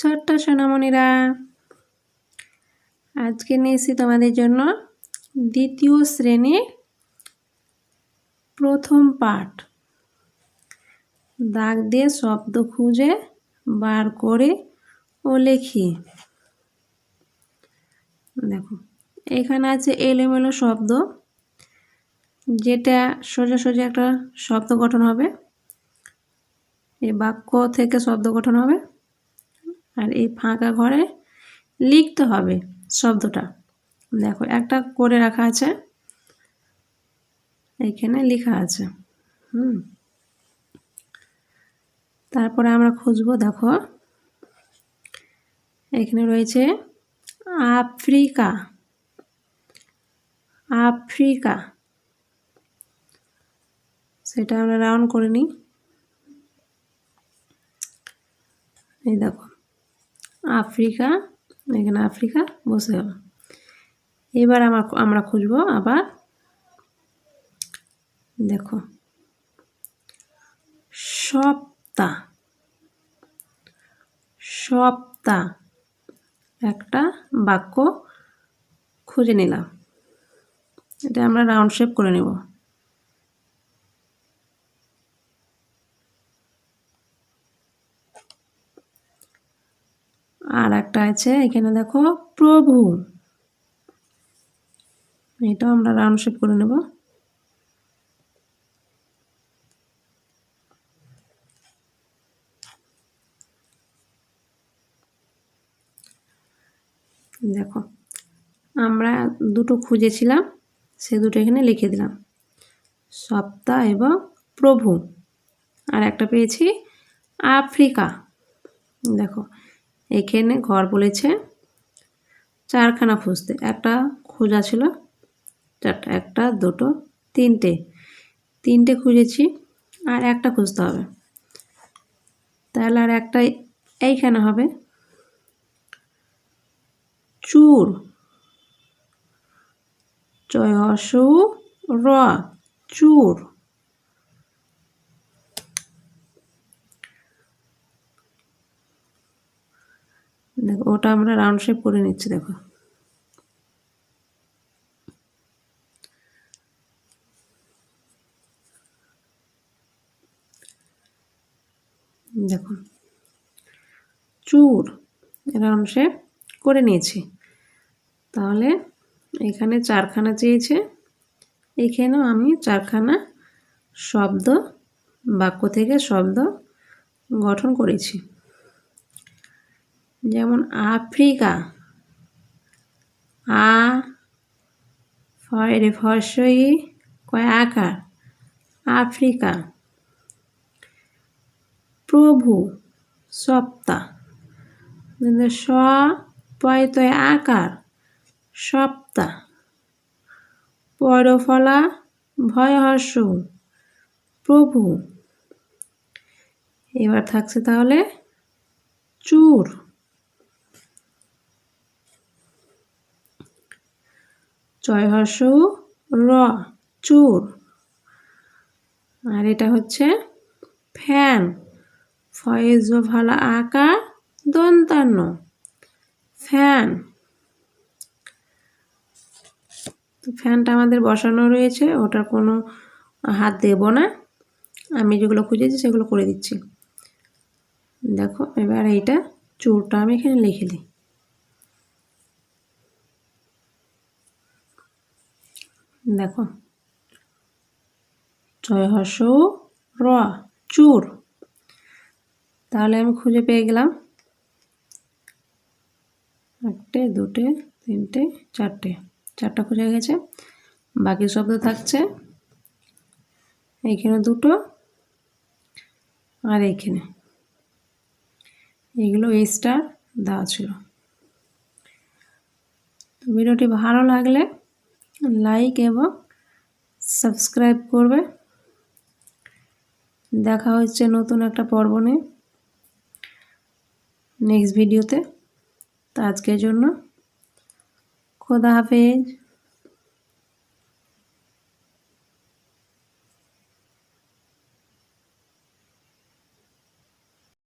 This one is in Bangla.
ছোট্ট সোনামণিরা, আজকে নিয়েছি তোমাদের জন্য দ্বিতীয় শ্রেণীর প্রথম পাঠ। দাগ দিয়ে শব্দ খুঁজে বার করে ও লেখি। দেখো, এখানে আছে এলোমেলো শব্দ, যেটা সোজা সোজা একটা শব্দ গঠন হবে। এই বাক্য থেকে শব্দ গঠন হবে, আর এই ফাঁকা ঘরে লিখতে হবে শব্দটা। দেখো, একটা করে রাখা আছে, এইখানে লেখা আছে। তারপরে আমরা খুঁজবো। দেখো, এখানে রয়েছে আফ্রিকা। আফ্রিকা, সেটা আমরা রাউন্ড করে নিই। এই দেখো, আফ্রিকা, এখানে আফ্রিকা বসে গেল। এবার আমরা খুঁজবো আবার। দেখো, সপ্তাহ। সপ্তাহ একটা বাক্য খুঁজে নিলাম, এটা আমরা রাউন্ড শেপ করে নেব। আর একটা আছে এখানে, দেখো, প্রভু, এটাও আমরা রাউন্ড শেপ করে নেব। দেখো, আমরা দুটো খুঁজেছিলাম, সে দুটো এখানে লিখে দিলাম, সপ্তাহ এবং প্রভু। আর একটা পেয়েছি আফ্রিকা। দেখো, এখানে ঘর বলেছে চারখানা খুঁজতে, একটা খোঁজা ছিল চারটা, একটা দুটো তিনটে খুঁজেছি, আর একটা খুঁজতে হবে। তাহলে আর একটা এইখানে হবে, চুর। চয় হর্ষউ র, চুর। দেখো, ওটা আমরা রাউন্ড শেপ করে নিচ্ছি। দেখো, দেখো, চুর রাউন্ড শেপ করে নিয়েছি। তাহলে এখানে চারখানা চেয়েছে, এখানেও আমি চারখানা শব্দ, বাক্য থেকে শব্দ গঠন করেছি। যেমন আফ্রিকা, আ ফরে ফসই কয় আকার, আফ্রিকা। প্রভু, সপ্তাহ, স পয়তয় আকার, সপ্তাহ। পরফলা ভয় হর্ষ, প্রভু। এবার থাকছে তাহলে চুর। চয় হর্ষ র, চুর। আর এটা হচ্ছে ফ্যান, ফয়েজ ভালা আকার দন্তান্ন, ফ্যান। তো ফ্যানটা আমাদের বসানো রয়েছে, ওটার কোনো হাত দেব না, আমি যেগুলো খুঁজেছি সেগুলো করে দিচ্ছি। দেখো, এবার এইটা চুরটা আমি এখানে লিখে দিই। দেখো, চয় হর্ষ র, চুর। তাহলে আমি খুঁজে পেয়ে গেলাম একটা, দুটো, তিনটে, চারটা খুঁজে গেছে। বাকি শব্দ থাকছে এইখানে দুটো, আর এইখানে, এগুলো স্টার দেওয়া ছিল। তো ভিডিওটি ভালো লাগলে লাইক এবং সাবস্ক্রাইব করবে। দেখা হচ্ছে নতুন একটা পর্ব নিয়ে নেক্সট ভিডিওতে। তো আজকের জন্য খোদা হাফেজ।